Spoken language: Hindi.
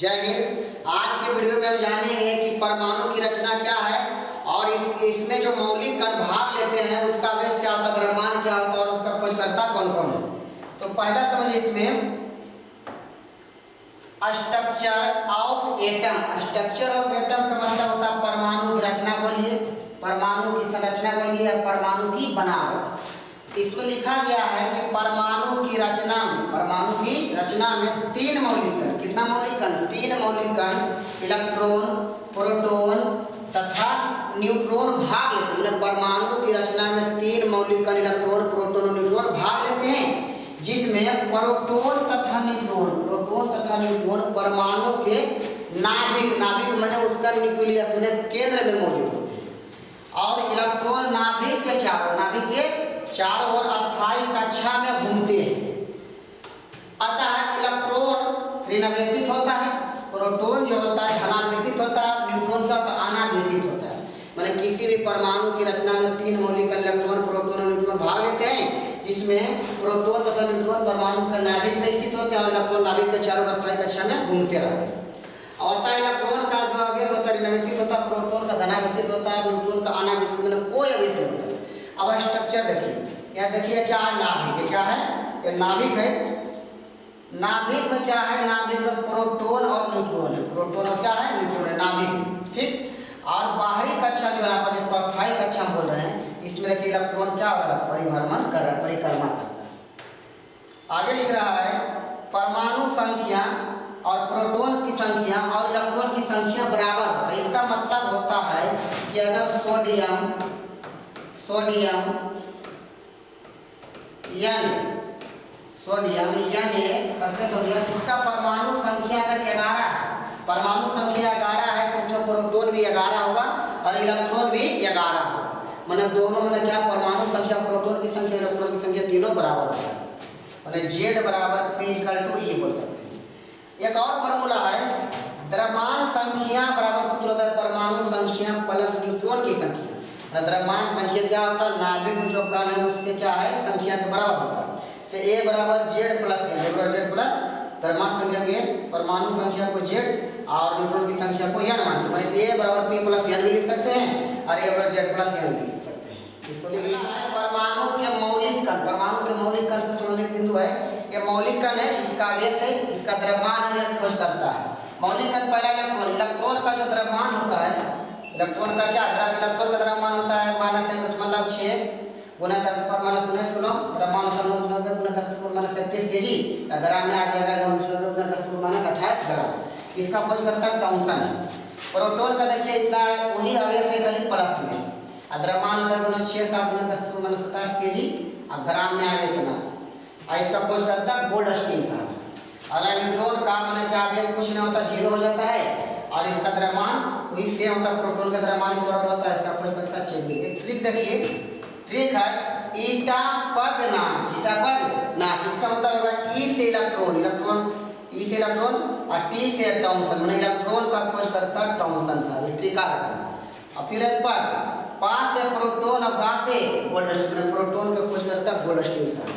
जय हिंद। आज के वीडियो में हम जानेंगे कि परमाणु की रचना क्या है और इसमें जो मौलिक कण भाग लेते हैं उसका बेस क्या होता है, द्रव्यमान क्या होता है और उसका खोजकर्ता कौन कौन है। तो पहला समझिए इसमें structure of atom. Structure of atom का मतलब होता है परमाणु की रचना को लिए, परमाणु की संरचना को लिए, परमाणु की बनावट। इसमें लिखा गया है कि परमाणु की रचना में तीन मौलिक कण, कितना मौलिक कण, तीन मौलिक कण इलेक्ट्रॉन, प्रोटॉन तथा न्यूट्रॉन भाग लेते हैं। मतलब परमाणु की रचना में तीन मौलिक कण इलेक्ट्रॉन, प्रोटॉन और न्यूट्रॉन भाग लेते हैं, जिसमें प्रोटॉन तथा न्यूट्रॉन परमाणु के नाभिक माने उसका न्यूक्लियस माने केंद्र में मौजूद होते हैं और इलेक्ट्रॉन नाभिक के चारों ओर अस्थायी कक्षा में घूमते हैं। अतः इलेक्ट्रॉन ऋणावेशित होता है, प्रोटॉन जो होता है धनावेशित होता है, न्यूट्रॉन क्या होता है अनावेशित होता है। माने किसी भी परमाणु की रचना में तीन मौलिक कण इलेक्ट्रॉन, प्रोटॉन और न्यूट्रॉन भाग लेते हैं, जिसमें प्रोटॉन तथा न्यूट्रॉन परमाणु के नाभिक में स्थित होते हैं और इलेक्ट्रॉन नाभिक के चारों ओर अस्थायी कक्षा में घूमते रहते हैं। अतः इलेक्ट्रॉन का जो अवेश होता है ऋणावेशित होता है, प्रोटॉन का धनावेशित होता है, न्यूट्रॉन का अनावेशित, मतलब कोई अवेश नहीं होता। अब स्ट्रक्चर देखिए, यह देखिए क्या है नाभिक, क्या है ये नाभिक है। नाभिक में क्या है, नाभिक में प्रोटॉन और न्यूट्रॉन है, प्रोटॉन और क्या है न्यूट्रॉन है नाभिक, ठीक। और बाहरी कक्षा जो यहाँ पर इसको अस्थायी कक्षा बोल रहे हैं, इसमें देखिए इलेक्ट्रॉन क्या हो रहा है, परिभ्रमण कर रहा है, परिक्रमा करता है। आगे लिख रहा है परमाणु संख्या और प्रोटॉन की संख्या और इलेक्ट्रॉन की संख्या बराबर होता है। इसका मतलब होता है कि अगर सोडियम संकेत हो गया, इसका परमाणु संख्या अगर 11 है, परमाणु संख्या 11 है तो उसमें प्रोटॉन भी 11 होगा और इलेक्ट्रॉन भी 11 होगा। मतलब दोनों में क्या परमाणु संख्या, प्रोटॉन की संख्या, इलेक्ट्रॉन की संख्या तीनों बराबर होता है। मतलब Z बराबर P = E बोल सकते हैं। एक और फॉर्मूला है द्रव्यमान संख्या बराबर सूत्र होता है परमाणु संख्या प्लस न्यूट्रॉन की संख्या। द्रव्यमान संख्या क्या होता है, नाभिक में जो कण है उसके क्या है संख्या के बराबर होता है। से A बराबर Z प्लस द्रव्यमान संख्या के परमाणु संख्या को Z और न्यूट्रॉन की संख्या को N मानते हैं। A बराबर P प्लस N भी लिख सकते हैं और A बराबर Z प्लस N भी लिख सकते हैं। इसको लिखना है परमाणु के मौलिक कण से संबंधित बिंदु है। ये मौलिक कण है, इसका आवेश है, इसका द्रव्यमान है, खोज करता है। मौलिक कण पहला इलेक्ट्रॉन का जो द्रव्यमान होता है, इलेक्ट्रॉन का द्रव्यमान होता है -1.6 गुना 10⁻⁻19 कूलम, द्रव्यमान 9.9 गुना 10⁻31 केजी, ग्राम में आ जाएगा 9.9 गुना 10⁻28 ग्राम। इसका खोजकर्ता टॉमसन है। प्रोटॉन का देखिए इतना है, वही आवेश है खाली प्लस में, द्रव्यमान होता है 6-7 गुना 10⁻27 केजी और ग्राम में आ गया इतना। और इसका खोजकर्ता गोल्डस्टीन साहब। और न्यूट्रॉन का माने क्या आवेश कुछ नहीं होता, 0 हो जाता है और इसका द्रव्यमान वही सेम होता है, प्रोटॉन का द्रव्यमान के बराबर होता है। इसका खोजकर्ता चेंज ट्रिक देखिए, ट्रिक है ईटा पग नाच। इसका मतलब होगा ई से इलेक्ट्रॉन और टी से टॉमसन, माने इलेक्ट्रॉन का खोजकर्ता टॉमसन साहब, ट्रिक आ रहा है। और फिर पग, पा से प्रोटॉन और गा से गोल्डस्टीन, प्रोटॉन का खोजकर्ता गोल्डस्टीन साहब।